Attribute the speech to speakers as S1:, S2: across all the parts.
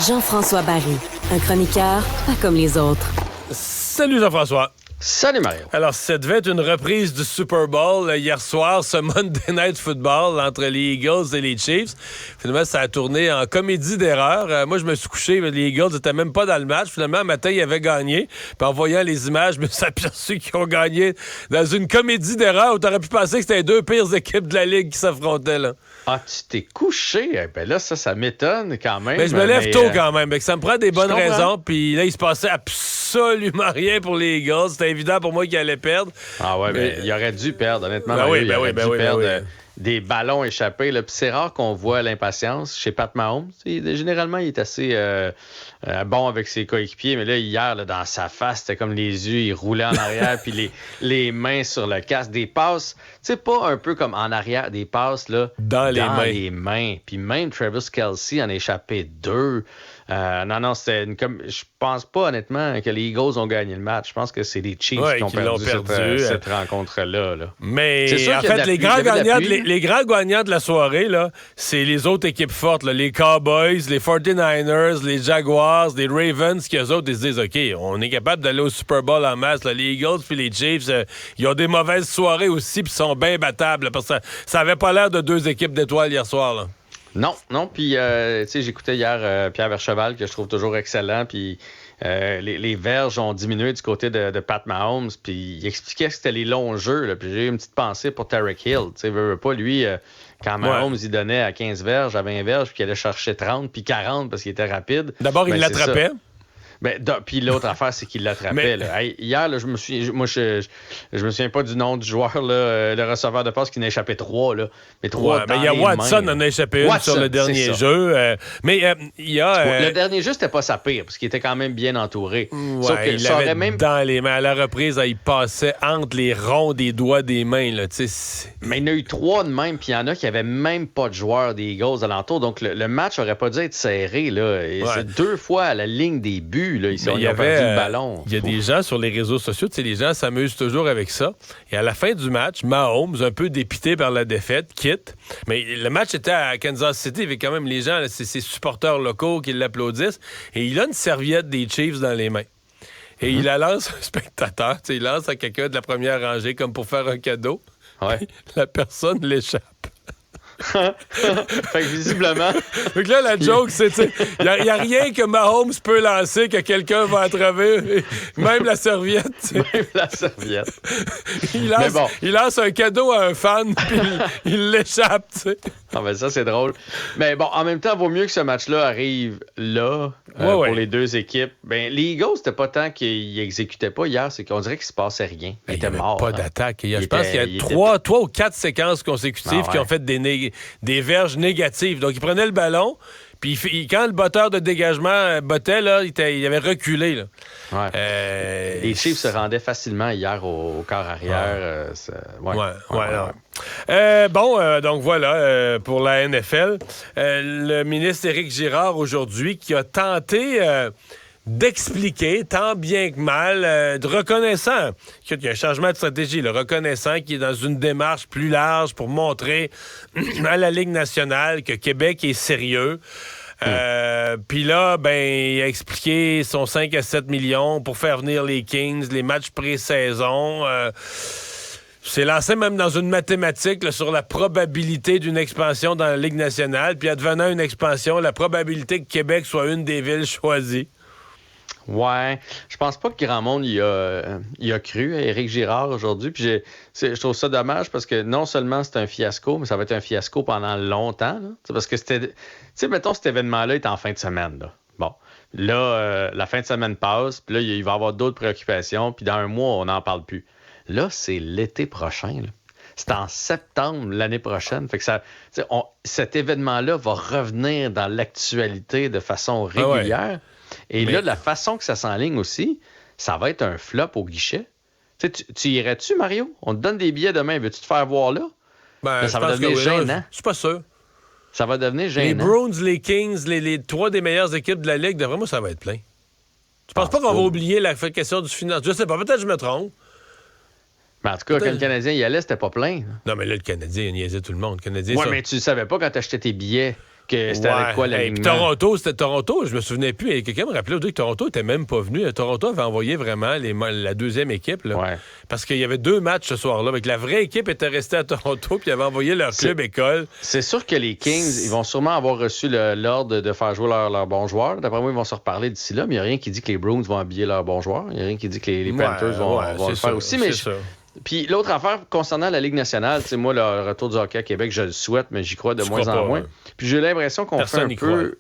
S1: Jean-François Barry, un chroniqueur pas comme les autres.
S2: Salut Jean-François.
S3: Salut Mario.
S2: Alors, ça devait être une reprise du Super Bowl hier soir, ce Monday Night Football entre les Eagles et les Chiefs. Finalement, ça a tourné en comédie d'erreur. Moi, je me suis couché, les Eagles n'étaient même pas dans le match. Finalement, un matin, ils avaient gagné. Puis en voyant les images, je me suis aperçu qu'ils ont gagné dans une comédie d'erreur où t'aurais pu penser que c'était les deux pires équipes de la Ligue qui s'affrontaient, là.
S3: Ah, tu t'es couché? Ben là, ça m'étonne quand même.
S2: Mais je me lève tôt quand même. Ça me prend des bonnes raisons. Puis là, il se passait absolument rien pour les Eagles. C'était évident pour moi qu'ils allaient perdre.
S3: Ah ouais, mais il aurait dû perdre, honnêtement. Il aurait dû perdre des ballons échappés. Là. Puis c'est rare qu'on voit l'impatience chez Pat Mahomes. Généralement, il est assez bon avec ses coéquipiers. Mais là, hier, là, dans sa face, c'était comme les yeux, il roulait en arrière. Puis les mains sur le casque. Des passes, tu sais, pas un peu comme en arrière, des passes là,
S2: dans les
S3: mains. Puis même Travis Kelce en a échappé 2. Non, c'était je pense pas honnêtement que les Eagles ont gagné le match. Je pense que c'est les Chiefs qui ont perdu cette rencontre-là. Là.
S2: Mais en fait, les grands gagnants de la soirée, là, c'est les autres équipes fortes. Là, les Cowboys, les 49ers, les Jaguars, les Ravens, qui eux autres, ils se disent, OK, on est capable d'aller au Super Bowl en masse. Là. Les Eagles puis les Chiefs, ils ont des mauvaises soirées aussi puis sont bien battables. Là, parce que ça avait pas l'air de deux équipes d'étoiles hier soir. Là.
S3: Non, puis tu sais, j'écoutais hier Pierre Vercheval, que je trouve toujours excellent, puis les verges ont diminué du côté de Pat Mahomes, puis il expliquait que c'était les longs jeux, là, puis j'ai eu une petite pensée pour Tyreek Hill, tu sais, veut pas, lui, quand Mahomes, il donnait à 15 verges, à 20 verges, puis qu'il allait chercher 30, puis 40 parce qu'il était rapide.
S2: D'abord, il l'attrapait.
S3: Puis l'autre affaire, c'est qu'il l'attrapait. Là. Hier, là, je me souviens pas du nom du joueur, là, le receveur de passe qui n'a échappé 3. Là. Mais 3
S2: il y a Watson en a échappé une sur le dernier jeu. Il y a...
S3: Le dernier jeu, c'était pas sa pire, parce qu'il était quand même bien entouré.
S2: Ouais,
S3: sauf que
S2: il l'avait même dans les mains. À la reprise, il passait entre les ronds des doigts des mains. Là,
S3: mais il y en a eu 3 de même, puis il y en a qui n'avaient même pas de joueurs des Eagles alentour. Donc le match aurait pas dû être serré. Là. Et c'est 2 fois à la ligne des buts. Là, ils ont perdu le ballon.
S2: Il y a des gens sur les réseaux sociaux, les gens s'amusent toujours avec ça. Et à la fin du match, Mahomes, un peu dépité par la défaite, quitte. Mais le match était à Kansas City, avec quand même les gens, là, c'est ses supporters locaux qui l'applaudissent. Et il a une serviette des Chiefs dans les mains. Et il la lance à un spectateur, il lance à quelqu'un de la première rangée comme pour faire un cadeau.
S3: Ouais.
S2: La personne l'échappe.
S3: Fait que visiblement.
S2: Donc là, la joke, c'est, il n'y a rien que Mahomes peut lancer que quelqu'un va attraper. Même la serviette.
S3: Même la serviette.
S2: Il lance un cadeau à un fan, puis il l'échappe, tu sais.
S3: Ah ben ça, c'est drôle. Mais bon, en même temps, il vaut mieux que ce match-là arrive là, pour les deux équipes. Ben, les Eagles, c'était pas tant qu'ils exécutaient pas hier, c'est qu'on dirait qu'il se passait rien. Ils étaient morts.
S2: Pas d'attaque. Je pense qu'il y a 3 ou 4 séquences consécutives qui ont fait des verges négatives. Donc, il prenait le ballon, puis quand le botteur de dégagement bottait, là, il avait reculé. Là.
S3: Ouais. Les Chiefs se rendaient facilement hier au corps arrière.
S2: Donc voilà, pour la NFL. Le ministre Éric Girard, aujourd'hui, qui a tenté... d'expliquer, tant bien que mal, de reconnaissant qu'il y a un changement de stratégie, le reconnaissant qu'il est dans une démarche plus large pour montrer à la Ligue nationale que Québec est sérieux. Puis là, il a expliqué son 5 à 7 millions pour faire venir les Kings, les matchs pré-saison. C'est lancé même dans une mathématique là, sur la probabilité d'une expansion dans la Ligue nationale. Puis advenant une expansion, la probabilité que Québec soit une des villes choisies.
S3: Ouais, je pense pas que grand monde y a cru à Éric Girard aujourd'hui. Puis je trouve ça dommage parce que non seulement c'est un fiasco, mais ça va être un fiasco pendant longtemps. Là. Parce que c'était... Tu sais, mettons, cet événement-là est en fin de semaine. Là. Bon, là, la fin de semaine passe, puis là, il va y avoir d'autres préoccupations, puis dans un mois, on n'en parle plus. Là, c'est l'été prochain. Là. C'est en septembre l'année prochaine. Fait que cet événement-là va revenir dans l'actualité de façon régulière. Et là, la façon que ça s'enligne aussi, ça va être un flop au guichet. Tu irais-tu, Mario? On te donne des billets demain. Veux-tu te faire voir là? Ça va devenir gênant.
S2: Je suis pas sûr.
S3: Ça va devenir gênant.
S2: Les Browns, les Kings, les 3 des meilleures équipes de la Ligue, d'après moi, ça va être plein. Tu penses pas qu'on va oublier la question du finance? Je sais pas, peut-être que je me trompe.
S3: Mais en tout cas, quand le Canadien y allait, c'était pas plein.
S2: Non, mais là, le Canadien, il niaisait tout le monde.
S3: Oui, mais tu le savais pas quand tu achetais tes billets. que c'était avec quoi
S2: Puis
S3: l'alignement.
S2: Toronto, je me souvenais plus. Et quelqu'un me rappelait que Toronto était même pas venu. Toronto avait envoyé vraiment la deuxième équipe. Là,
S3: Ouais.
S2: parce qu'il y avait 2 matchs ce soir-là. Avec la vraie équipe était restée à Toronto, puis ils avaient envoyé leur club école.
S3: C'est sûr que les Kings, ils vont sûrement avoir reçu l'ordre de faire jouer leurs bons joueurs. D'après moi, ils vont se reparler d'ici là, mais il n'y a rien qui dit que les Bruins vont habiller leurs bons joueurs. Il n'y a rien qui dit que les Panthers vont le faire aussi. Mais puis l'autre affaire concernant la Ligue nationale, moi, le retour du hockey à Québec, je le souhaite, mais j'y crois de moins en moins. Puis j'ai l'impression qu'on fait un peu,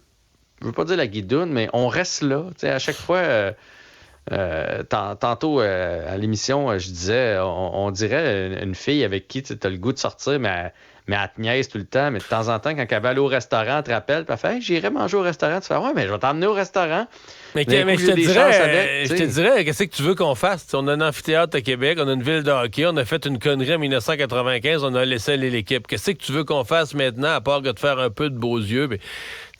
S3: je veux pas dire la guidoune, mais on reste là. À chaque fois, tantôt à l'émission, je disais, on dirait une fille avec qui tu as le goût de sortir, mais elle te niaise tout le temps. Mais de temps en temps, quand elle va aller au restaurant, elle te rappelle, puis elle fait hey, j'irai manger au restaurant. Tu fais ouais, mais je vais t'emmener au restaurant.
S2: Mais je te dirais, qu'est-ce que tu veux qu'on fasse? On a un amphithéâtre à Québec, on a une ville de hockey, on a fait une connerie en 1995, on a laissé aller l'équipe. Qu'est-ce que tu veux qu'on fasse maintenant, à part que de faire un peu de beaux yeux?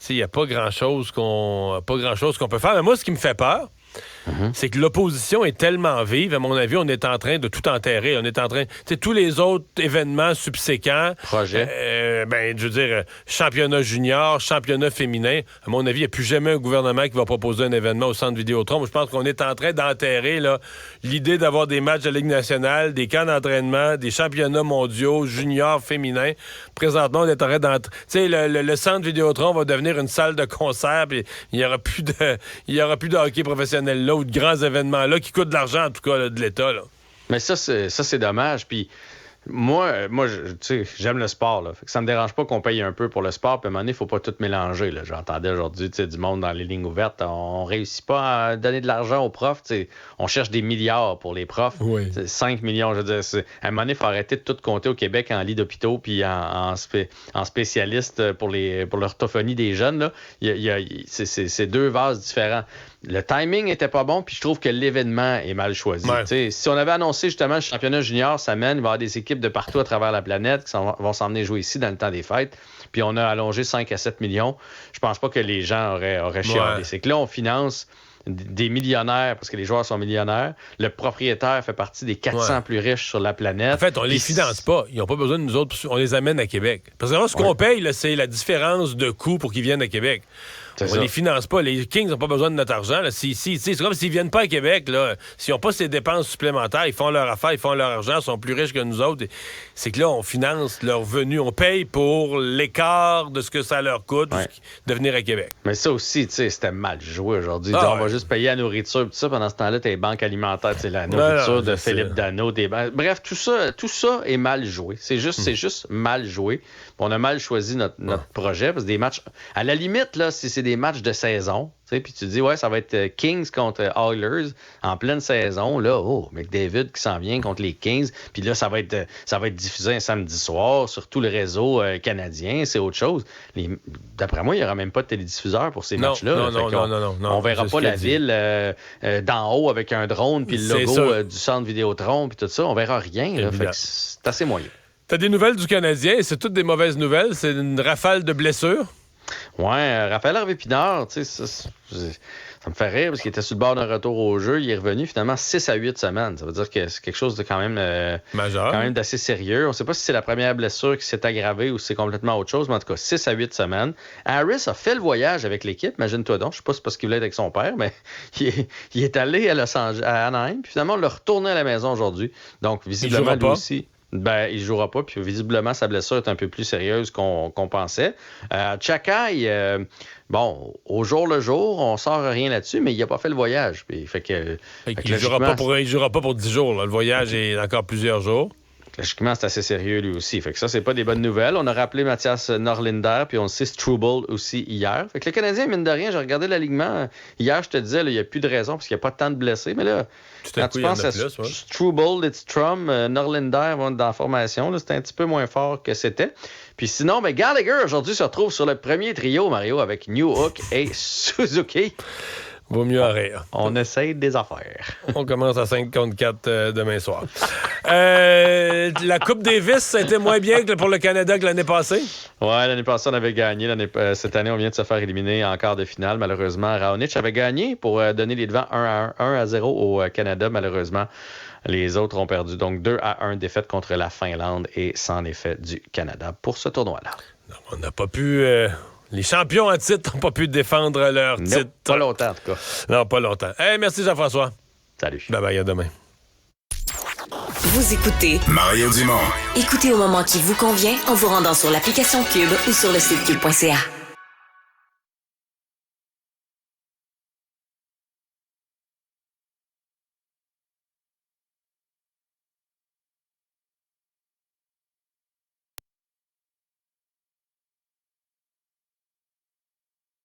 S2: Il n'y a pas grand-chose qu'on peut faire. Mais moi, ce qui me fait peur, c'est que l'opposition est tellement vive. À mon avis, on est en train de tout enterrer. On est en train... tous les autres événements subséquents...
S3: Projet.
S2: Je veux dire, championnat junior, championnat féminin. À mon avis, il n'y a plus jamais un gouvernement qui va proposer un événement au Centre Vidéotron. Je pense qu'on est en train d'enterrer l'idée d'avoir des matchs de Ligue nationale, des camps d'entraînement, des championnats mondiaux, juniors, féminins. Présentement, on est en train d'entrer... Le Centre Vidéotron va devenir une salle de concert, puis il n'y aura plus de hockey professionnel là ou de grands événements là qui coûtent de l'argent, en tout cas, là, de l'État. Là.
S3: Mais ça, c'est dommage. Puis moi j'aime le sport. Là. Fait que ça me dérange pas qu'on paye un peu pour le sport. Puis à un moment donné, il faut pas tout mélanger. Là. J'entendais aujourd'hui du monde dans les lignes ouvertes. On réussit pas à donner de l'argent aux profs. On cherche des milliards pour les profs.
S2: Oui.
S3: 5 millions, je veux dire. À un moment donné, il faut arrêter de tout compter au Québec en lits d'hôpitaux puis en spécialistes pour l'orthophonie des jeunes. Là. C'est 2 vases différents. Le timing était pas bon, puis je trouve que l'événement est mal choisi. Ouais. Si on avait annoncé justement le championnat junior, ça mène, il va y avoir des équipes de partout à travers la planète qui vont s'emmener jouer ici dans le temps des fêtes, puis on a allongé 5 à 7 millions. Je pense pas que les gens auraient chialé. C'est que là, on finance des millionnaires, parce que les joueurs sont millionnaires. Le propriétaire fait partie des 400 plus riches sur la planète.
S2: En fait, on les finance pas. Ils n'ont pas besoin de nous autres. On les amène à Québec. Parce que là, ce qu'on paye, là, c'est la différence de coût pour qu'ils viennent à Québec. On les finance pas. Les Kings n'ont pas besoin de notre argent. Là. C'est comme s'ils viennent pas à Québec. Là. S'ils n'ont pas ces dépenses supplémentaires, ils font leur affaire, ils font leur argent, ils sont plus riches que nous autres. C'est que là, on finance leur revenu. On paye pour l'écart de ce que ça leur coûte de venir à Québec.
S3: Mais ça aussi, c'était mal joué aujourd'hui. On va juste payer la nourriture. Tout ça, pendant ce temps-là, t'as les banques alimentaires, la nourriture de Philippe Dano. Bref, tout ça est mal joué. C'est juste mal joué. On a mal choisi notre projet. Parce que des matchs, à la limite, là, si c'est des matchs de saison, puis tu dis, ça va être Kings contre Oilers en pleine saison. Là, McDavid qui s'en vient contre les Kings. Puis là, ça va être diffusé un samedi soir sur tout le réseau canadien. C'est autre chose. D'après moi, il n'y aura même pas de télédiffuseur pour ces matchs-là.
S2: Non.
S3: On verra pas la ville d'en haut avec un drone puis le logo du centre Vidéotron puis tout ça. On verra rien. Là, fait que c'est assez moyen.
S2: T'as des nouvelles du Canadien et c'est toutes des mauvaises nouvelles. C'est une rafale de blessures.
S3: Ouais, Raphaël Harvey-Pinard, ça me fait rire parce qu'il était sur le bord d'un retour au jeu. Il est revenu finalement 6 à 8 semaines. Ça veut dire que c'est quelque chose de quand même majeur, quand même d'assez sérieux. On ne sait pas si c'est la première blessure qui s'est aggravée ou si c'est complètement autre chose, mais en tout cas, 6 à 8 semaines. Harris a fait le voyage avec l'équipe, imagine-toi donc. Je ne sais pas si c'est parce qu'il voulait être avec son père, mais il est allé à Anaheim, puis finalement, on l'a retourné à la maison aujourd'hui. Donc, visiblement, lui aussi... il ne jouera pas, puis visiblement, sa blessure est un peu plus sérieuse qu'on pensait. Chakai, au jour le jour, on sort rien là-dessus, mais il n'a pas fait le voyage. Puis,
S2: il ne jouera pas pour 10 jours. Là. Le voyage est encore plusieurs jours.
S3: Logiquement, c'est assez sérieux lui aussi. Fait que ça, c'est pas des bonnes nouvelles. On a rappelé Mathias Norlinder, puis on sait Struble aussi hier. Fait que le Canadien, mine de rien, j'ai regardé l'alignement. Hier, je te disais, il n'y a plus de raison parce qu'il n'y a pas tant de blessés. Mais là, quand tu penses à Struble, Lidstrom, Norlinder vont dans la formation, là, c'est un petit peu moins fort que c'était. Puis sinon, Gallagher, aujourd'hui, se retrouve sur le premier trio, Mario, avec Newhook et Suzuki.
S2: Vaut mieux en rire.
S3: On essaye des affaires.
S2: On commence à 5 contre 4 demain soir. La Coupe Davis, ça a été moins bien que pour le Canada que l'année passée?
S3: Oui, l'année passée, on avait gagné. Cette année, on vient de se faire éliminer en quart de finale. Malheureusement, Raonic avait gagné pour donner les devants 1-0 au Canada. Malheureusement, les autres ont perdu. Donc, 2-1 défaite contre la Finlande et sans effet du Canada pour ce tournoi-là.
S2: On n'a pas pu... Les champions en titre n'ont pas pu défendre leur titre.
S3: Pas longtemps, en tout cas.
S2: Non, pas longtemps. Hey, merci Jean-François.
S3: Salut.
S2: Bye-bye, à demain.
S4: Vous écoutez
S5: Mario Dumont.
S4: Écoutez au moment qui vous convient en vous rendant sur l'application Cube ou sur le site cube.ca.